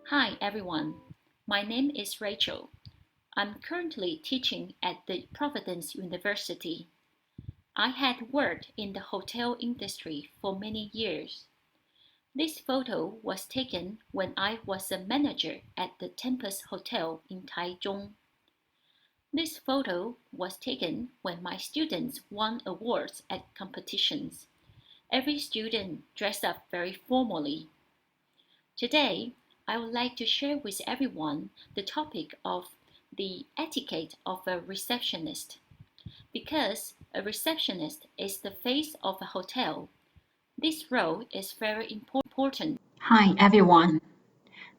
Hi everyone, my name is Rachel. I'm currently teaching at the Providence University. I had worked in the hotel industry for many years. This photo was taken when I was a manager at the Tempest Hotel in Taichung. This photo was taken when my students won awards at competitions. Every student dressed up very formally. Today, I would like to share with everyone the topic of the etiquette of a receptionist. Because a receptionist is the face of a hotel, this role is very important. Hi everyone.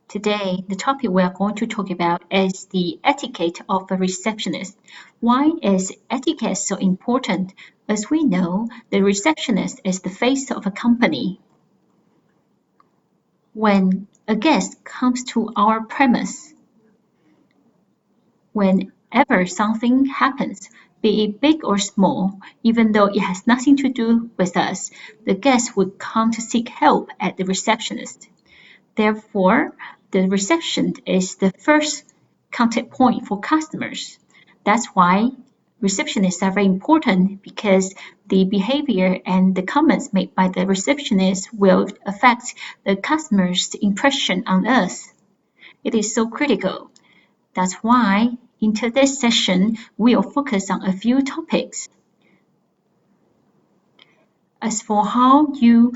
Today, the topic we are going to talk about is the etiquette of a receptionist. Why is etiquette so important? As we know, the receptionist is the face of a company. When a guest comes to our premise, whenever something happens, be it big or small, even though it has nothing to do with us, the guest would come to seek help at the receptionist. Therefore, the reception is the first contact point for customers. That's why receptionists are very important because the behavior and the comments made by the receptionist will affect the customer's impression on us. It is so critical. That's why in today's session, we will focus on a few topics. As for how you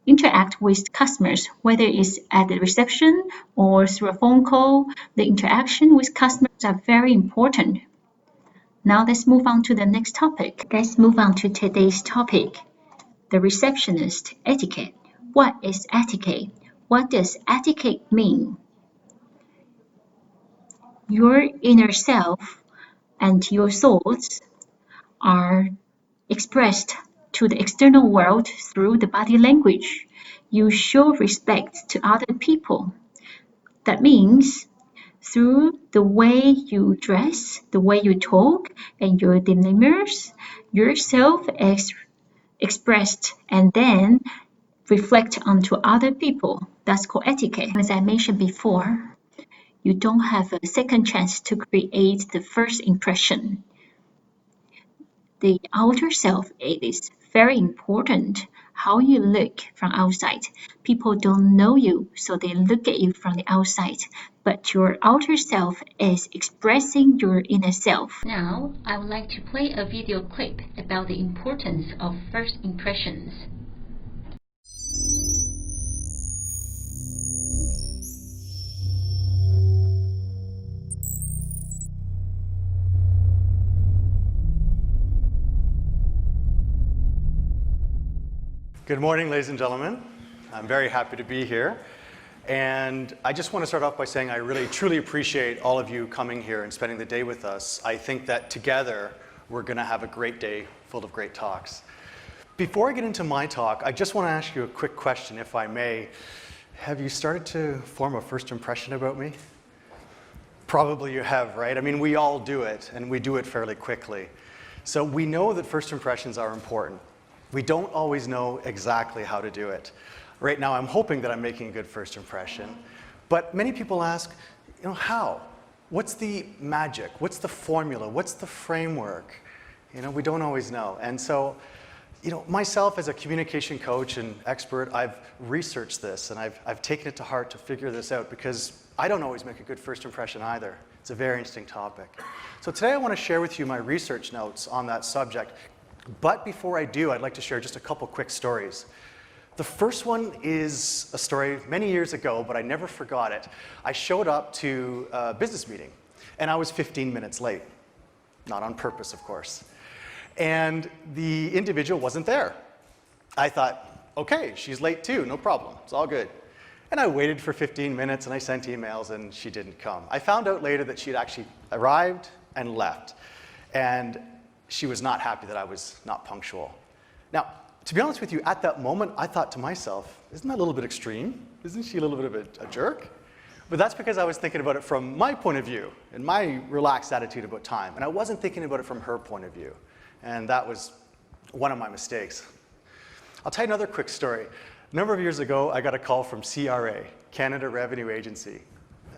interact with customers, whether it's at the reception or through a phone call, the interaction with customers are very important. Now let's move on to the next topic. Let's move on to today's topic, the receptionist etiquette. What is etiquette? What does etiquette mean? Your inner self and your thoughts are expressed to the external world through the body language. You show respect to other people. That means through the way you dress, the way you talk, and your demeanors, yourself is expressed and then reflect onto other people. That's called etiquette. As I mentioned before, you don't have a second chance to create the first impression. The outer self, it is very important how you look from outside. People don't know you, so they look at you from the outside. But your outer self is expressing your inner self. Now, I would like to play a video clip about the importance of first impressions. Good morning, ladies and gentlemen. I'm very happy to be here. And I just want to start off by saying I really, truly appreciate all of you coming here and spending the day with us. I think that together, we're going to have a great day full of great talks. Before I get into my talk, I just want to ask you a quick question, if I may. Have you started to form a first impression about me? Probably you have, right? I mean, we all do it, and we do it fairly quickly. So we know that first impressions are important. We don't always know exactly how to do it. Right now, I'm hoping that I'm making a good first impression. But many people ask, how? What's the magic? What's the formula? What's the framework? We don't always know. And so, myself as a communication coach and expert, I've researched this and I've taken it to heart to figure this out because I don't always make a good first impression either. It's a very interesting topic. So today I want to share with you my research notes on that subject. But before I do, I'd like to share just a couple quick stories. The first one is a story many years ago, but I never forgot it. I showed up to a business meeting, and I was 15 minutes late. Not on purpose, of course. And the individual wasn't there. I thought, okay, she's late too, no problem, it's all good. And I waited for 15 minutes, and I sent emails, and she didn't come. I found out later that she'd actually arrived and left. And she was not happy that I was not punctual. Now, to be honest with you, at that moment, I thought to myself, isn't that a little bit extreme? Isn't she a little bit of a jerk? But that's because I was thinking about it from my point of view and my relaxed attitude about time. And I wasn't thinking about it from her point of view. And that was one of my mistakes. I'll tell you another quick story. A number of years ago, I got a call from CRA, Canada Revenue Agency.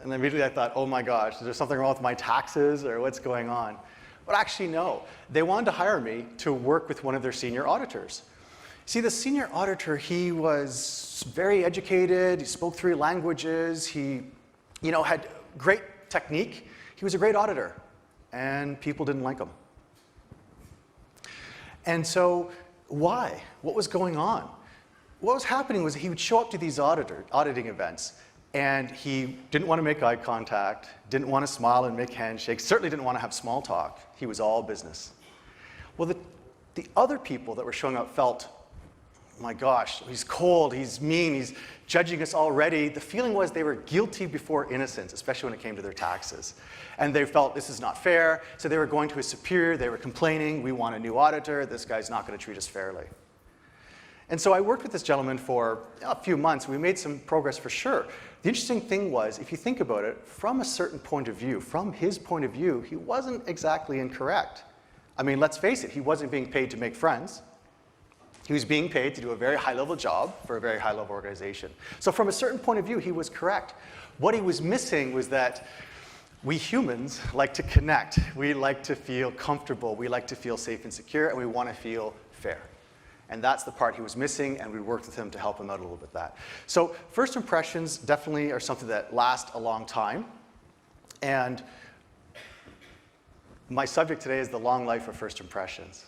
And immediately I thought, oh my gosh, is there something wrong with my taxes or what's going on? But actually, no. They wanted to hire me to work with one of their senior auditors. See, the senior auditor, he was very educated, he spoke 3 languages, he had great technique. He was a great auditor, and people didn't like him. And so, why? What was going on? What was happening was he would show up to these auditing events, and he didn't want to make eye contact, didn't want to smile and make handshakes, certainly didn't want to have small talk. He was all business. Well, the other people that were showing up felt, my gosh, he's cold, he's mean, he's judging us already. The feeling was they were guilty before innocence, especially when it came to their taxes. And they felt this is not fair, so they were going to his superior, they were complaining, we want a new auditor, this guy's not going to treat us fairly. And so I worked with this gentleman for a few months. We made some progress for sure. The interesting thing was, if you think about it, from a certain point of view, from his point of view, he wasn't exactly incorrect. I mean, let's face it, he wasn't being paid to make friends. He was being paid to do a very high-level job for a very high-level organization. So from a certain point of view, he was correct. What he was missing was that we humans like to connect. We like to feel comfortable. We like to feel safe and secure, and we want to feel fair. And that's the part he was missing, and we worked with him to help him out a little bit with that. So first impressions definitely are something that last a long time. And my subject today is the long life of first impressions.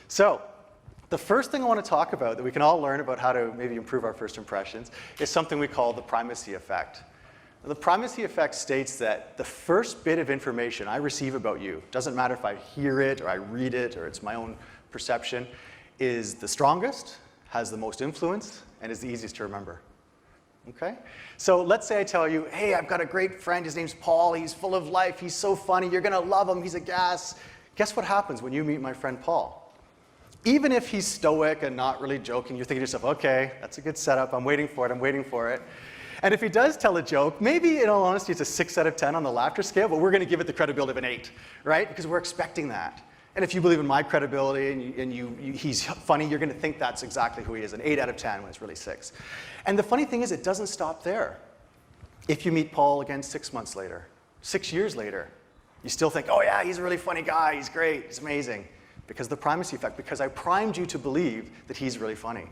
So the first thing I want to talk about that we can all learn about how to maybe improve our first impressions is something we call the primacy effect. The primacy effect states that the first bit of information I receive about you, doesn't matter if I hear it or I read it or it's my own perception, is the strongest, has the most influence, and is the easiest to remember. Okay? So let's say I tell you, hey, I've got a great friend, his name's Paul, he's full of life, he's so funny, you're gonna love him, he's a gas. Guess what happens when you meet my friend Paul? Even if he's stoic and not really joking, you're thinking to yourself, okay, that's a good setup, I'm waiting for it. And if he does tell a joke, maybe in all honesty it's a 6 out of 10 on the laughter scale, but we're gonna give it the credibility of an 8, right? Because we're expecting that. And if you believe in my credibility and he's funny, you're going to think that's exactly who he is, an 8 out of 10 when it's really 6. And the funny thing is, it doesn't stop there. If you meet Paul again 6 months later, 6 years later, you still think, oh yeah, he's a really funny guy, he's great, he's amazing. Because of the primacy effect, because I primed you to believe that he's really funny.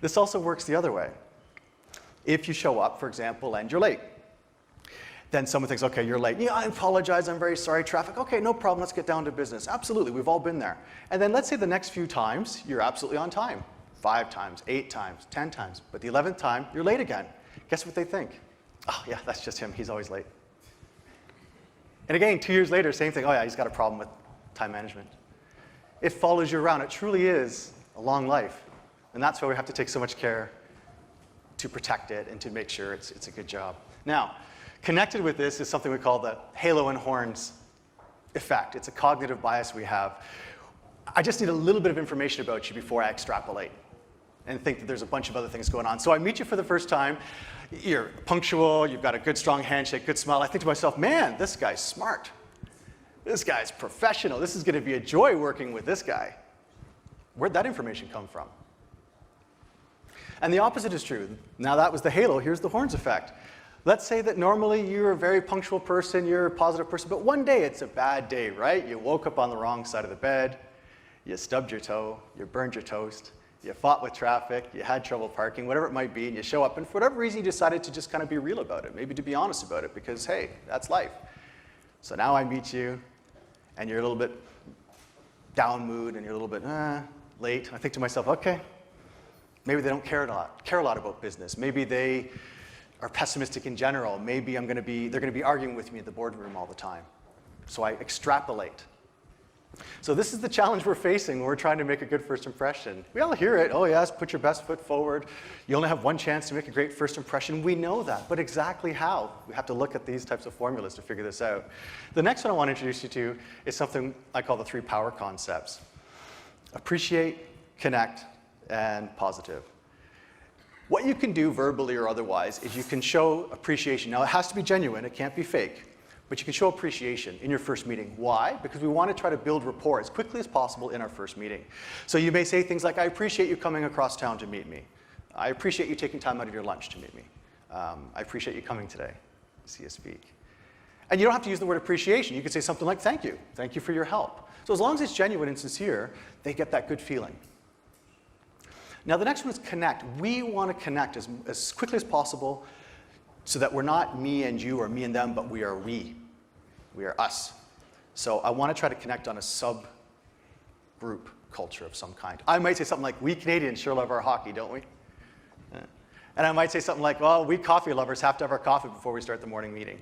This also works the other way. If you show up, for example, and you're late, then someone thinks, okay, you're late. Yeah, I apologize, I'm very sorry, traffic. Okay, no problem, let's get down to business. Absolutely, we've all been there. And then let's say the next few times, you're absolutely on time. 5 times, 8 times, 10 times. But the 11th time, you're late again. Guess what they think? Oh yeah, that's just him, he's always late. And again, 2 years later, same thing. Oh yeah, he's got a problem with time management. It follows you around. It truly is a long life. And that's why we have to take so much care to protect it and to make sure it's a good job. Now, connected with this is something we call the halo and horns effect. It's a cognitive bias we have. I just need a little bit of information about you before I extrapolate and think that there's a bunch of other things going on. So I meet you for the first time, you're punctual, you've got a good strong handshake, good smile. I think to myself, man, this guy's smart. This guy's professional. This is going to be a joy working with this guy. Where'd that information come from? And the opposite is true. Now that was the halo, here's the horns effect. Let's say that normally you're a very punctual person, you're a positive person, but one day it's a bad day, right? You woke up on the wrong side of the bed, you stubbed your toe, you burned your toast, you fought with traffic, you had trouble parking, whatever it might be, and you show up, and for whatever reason you decided to just kind of be real about it, maybe to be honest about it, because hey, that's life. So now I meet you, and you're a little bit down mood, and you're a little bit late. I think to myself, okay, maybe they don't care a lot about business. Maybe they are pessimistic in general. Maybe they're going to be arguing with me in the boardroom all the time. So I extrapolate. So this is the challenge we're facing when we're trying to make a good first impression. We all hear it. Oh yes, put your best foot forward. You only have one chance to make a great first impression. We know that, but exactly how? We have to look at these types of formulas to figure this out. The next one I want to introduce you to is something I call the 3 power concepts. Appreciate, connect, and positive. What you can do verbally or otherwise is you can show appreciation. Now it has to be genuine, it can't be fake, but you can show appreciation in your first meeting. Why? Because we want to try to build rapport as quickly as possible in our first meeting. So you may say things like, I appreciate you coming across town to meet me. I appreciate you taking time out of your lunch to meet me. I appreciate you coming today to see us speak. And you don't have to use the word appreciation. You could say something like, thank you for your help. So as long as it's genuine and sincere, they get that good feeling. Now the next one is connect. We want to connect as quickly as possible so that we're not me and you or me and them, but we are we. We are us. So I want to try to connect on a sub-group culture of some kind. I might say something like, we Canadians sure love our hockey, don't we? Yeah. And I might say something like, well, we coffee lovers have to have our coffee before we start the morning meeting.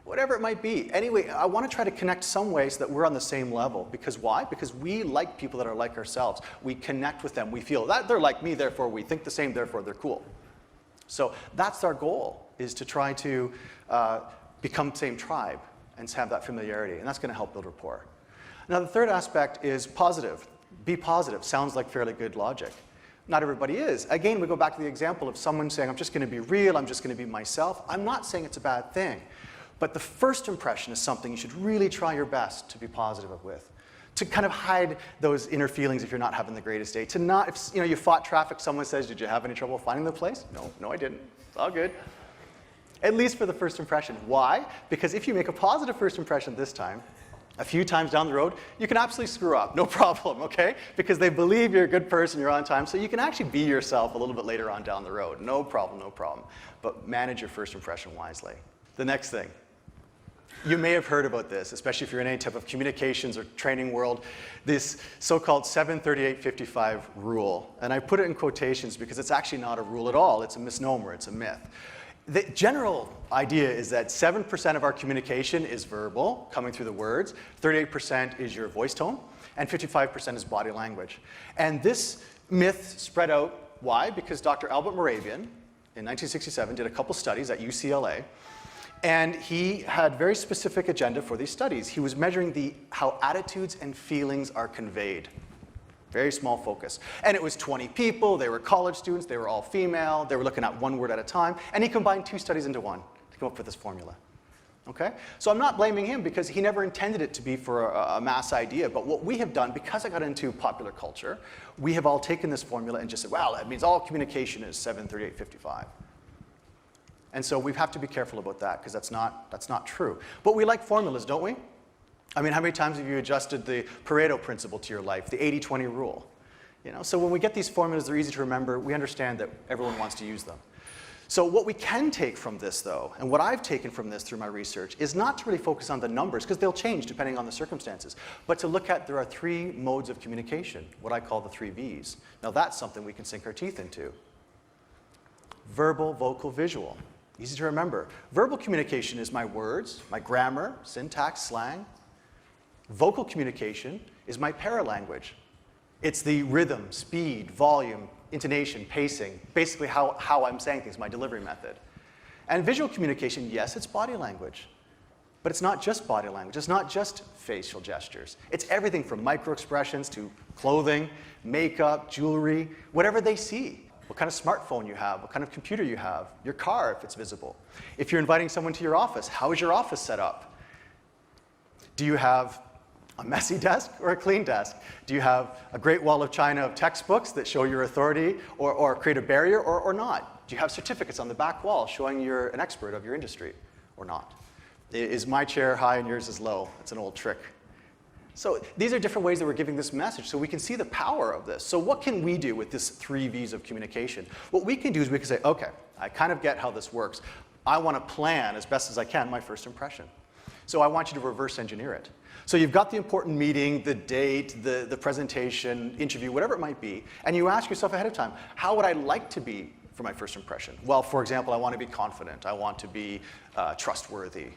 Whatever it might be. Anyway, I want to try to connect some way so that we're on the same level. Because why? Because we like people that are like ourselves. We connect with them. We feel that they're like me, therefore we think the same, therefore they're cool. So that's our goal, is to try to become the same tribe and have that familiarity. And that's going to help build rapport. Now the third aspect is positive. Be positive. Sounds like fairly good logic. Not everybody is. Again, we go back to the example of someone saying, I'm just going to be real, I'm just going to be myself. I'm not saying it's a bad thing. But the first impression is something you should really try your best to be positive with. To kind of hide those inner feelings if you're not having the greatest day. To not, if you fought traffic, someone says, did you have any trouble finding the place? No, I didn't. It's all good. At least for the first impression. Why? Because if you make a positive first impression this time, a few times down the road, you can absolutely screw up, no problem, okay? Because they believe you're a good person, you're on time, so you can actually be yourself a little bit later on down the road. No problem, no problem. But manage your first impression wisely. The next thing. You may have heard about this, especially if you're in any type of communications or training world, this so-called 738-55 rule. And I put it in quotations because it's actually not a rule at all. It's a misnomer, it's a myth. The general idea is that 7% of our communication is verbal, coming through the words, 38% is your voice tone, and 55% is body language. And this myth spread out, why? Because Dr. Albert Moravian, in 1967, did a couple studies at UCLA, and he had very specific agenda for these studies. He was measuring how attitudes and feelings are conveyed. Very small focus. And it was 20 people, they were college students, they were all female, they were looking at one word at a time, and he combined 2 studies into one to come up with this formula. Okay? So I'm not blaming him because he never intended it to be for a mass idea, but what we have done, because I got into popular culture, we have all taken this formula and just said, well, that means all communication is 738-55. And so we have to be careful about that because that's not true. But we like formulas, don't we? I mean, how many times have you adjusted the Pareto principle to your life, the 80-20 rule? So when we get these formulas, they're easy to remember. We understand that everyone wants to use them. So what we can take from this, though, and what I've taken from this through my research, is not to really focus on the numbers, because they'll change depending on the circumstances, but to look at there are 3 modes of communication, what I call the 3 V's. Now that's something we can sink our teeth into. Verbal, vocal, visual. Easy to remember. Verbal communication is my words, my grammar, syntax, slang. Vocal communication is my paralanguage. It's the rhythm, speed, volume, intonation, pacing, basically how I'm saying things, my delivery method. And visual communication, yes, it's body language. But it's not just body language. It's not just facial gestures. It's everything from micro-expressions to clothing, makeup, jewelry, whatever they see. What kind of smartphone you have, what kind of computer you have, your car if it's visible. If you're inviting someone to your office, how is your office set up? Do you have a messy desk or a clean desk? Do you have a great wall of china of textbooks that show your authority or create a barrier or not? Do you have certificates on the back wall showing you're an expert of your industry or not? Is my chair high and yours is low? That's an old trick. So these are different ways that we're giving this message so we can see the power of this. So what can we do with this 3 V's of communication? What we can do is we can say, okay, I kind of get how this works. I want to plan as best as I can my first impression. So I want you to reverse engineer it. So you've got the important meeting, the date, the presentation, interview, whatever it might be, and you ask yourself ahead of time, how would I like to be for my first impression? Well, for example, I want to be confident. I want to be trustworthy.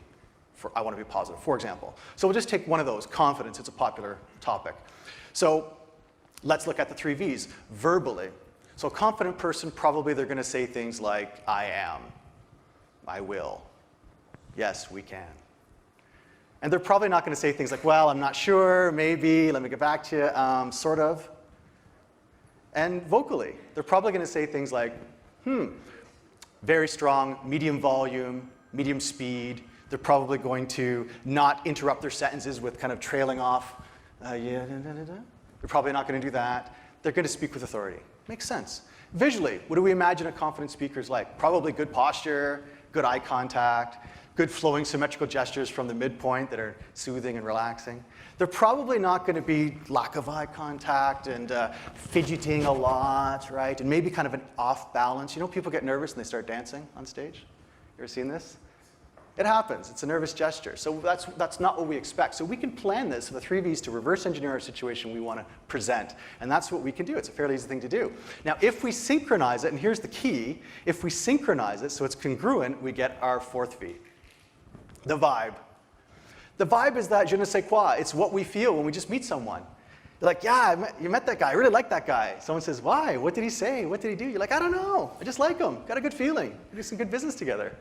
I want to be positive, for example. So we'll just take one of those, confidence. It's a popular topic. So let's look at the 3 V's. Verbally. So a confident person, probably they're going to say things like, I am, I will, yes, we can. And they're probably not going to say things like, well, I'm not sure, maybe, let me get back to you, sort of. And vocally, they're probably going to say things like, very strong, medium volume, medium speed. They're probably going to not interrupt their sentences with kind of trailing off. They're probably not going to do that. They're going to speak with authority. Makes sense. Visually, what do we imagine a confident speaker is like? Probably good posture, good eye contact, good flowing symmetrical gestures from the midpoint that are soothing and relaxing. They're probably not going to be lack of eye contact and fidgeting a lot, right? And maybe kind of an off balance. You know, people get nervous and they start dancing on stage. You ever seen this? It happens. It's a nervous gesture. So that's not what we expect. So we can plan this, the 3 V's, to reverse engineer our situation we want to present. And that's what we can do. It's a fairly easy thing to do. Now, if we synchronize it, and here's the key, if we synchronize it so it's congruent, we get our 4th V, the vibe. The vibe is that je ne sais quoi. It's what we feel when we just meet someone. You're like, yeah, you met that guy. I really like that guy. Someone says, why? What did he say? What did he do? You're like, I don't know. I just like him. Got a good feeling. We do some good business together.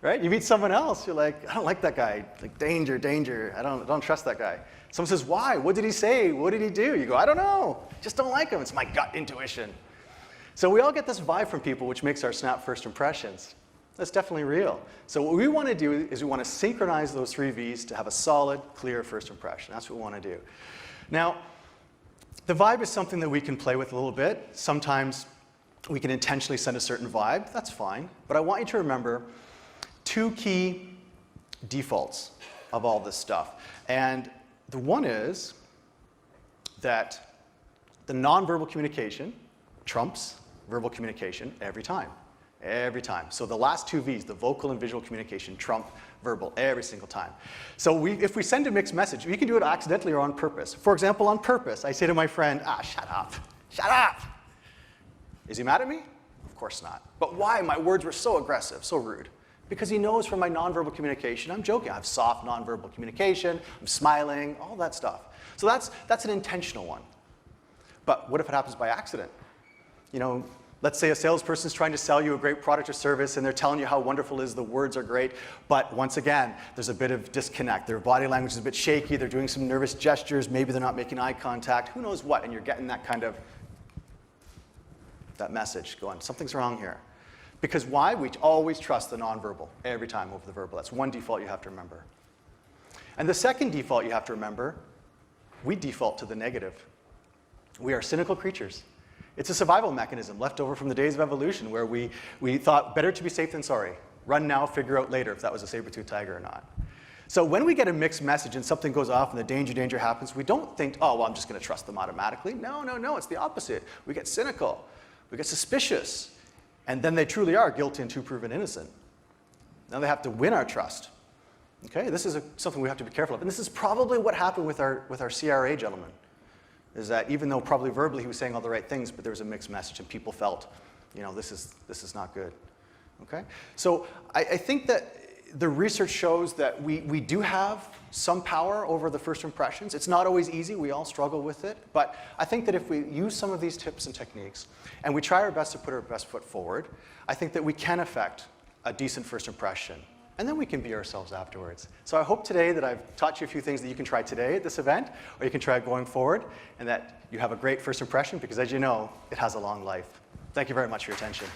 Right? You meet someone else. You're like, I don't like that guy. Like, danger, danger. I don't trust that guy. Someone says, why? What did he say? What did he do? You go, I don't know. Just don't like him. It's my gut intuition. So we all get this vibe from people, which makes our snap first impressions. That's definitely real. So what we want to do is we want to synchronize those 3 V's to have a solid, clear first impression. That's what we want to do. Now, the vibe is something that we can play with a little bit. Sometimes we can intentionally send a certain vibe. That's fine. But I want you to remember 2 key defaults of all this stuff. And the one is that the nonverbal communication trumps verbal communication every time. Every time. So the last 2 V's, the vocal and visual communication, trump verbal every single time. So if we send a mixed message, we can do it accidentally or on purpose. For example, on purpose, I say to my friend, shut up, shut up. Is he mad at me? Of course not. But why? My words were so aggressive, so rude. Because he knows from my nonverbal communication, I'm joking. I have soft nonverbal communication, I'm smiling, all that stuff. So that's an intentional one. But what if it happens by accident? You know, let's say a salesperson's trying to sell you a great product or service and they're telling you how wonderful it is, the words are great, but once again, there's a bit of disconnect. Their body language is a bit shaky, they're doing some nervous gestures, maybe they're not making eye contact, who knows what, and you're getting that kind of, that message going, something's wrong here. Because why? We always trust the nonverbal every time over the verbal. That's one default you have to remember. And the second default you have to remember, we default to the negative. We are cynical creatures. It's a survival mechanism left over from the days of evolution where we thought better to be safe than sorry. Run now, figure out later if that was a saber-toothed tiger or not. So when we get a mixed message and something goes off and the danger happens, we don't think, oh, well, I'm just going to trust them automatically. No, it's the opposite. We get cynical. We get suspicious. And then they truly are guilty until proven innocent. Now they have to win our trust. Okay, this is something we have to be careful of. And this is probably what happened with our CRA gentleman. Is that even though probably verbally he was saying all the right things, but there was a mixed message and people felt, you know, this is not good. Okay? So I think that the research shows that we do have some power over the first impressions. It's not always easy. We all struggle with it. But I think that if we use some of these tips and techniques and we try our best to put our best foot forward, I think that we can affect a decent first impression. And then we can be ourselves afterwards. So I hope today that I've taught you a few things that you can try today at this event, or you can try going forward, and that you have a great first impression, because as you know, it has a long life. Thank you very much for your attention.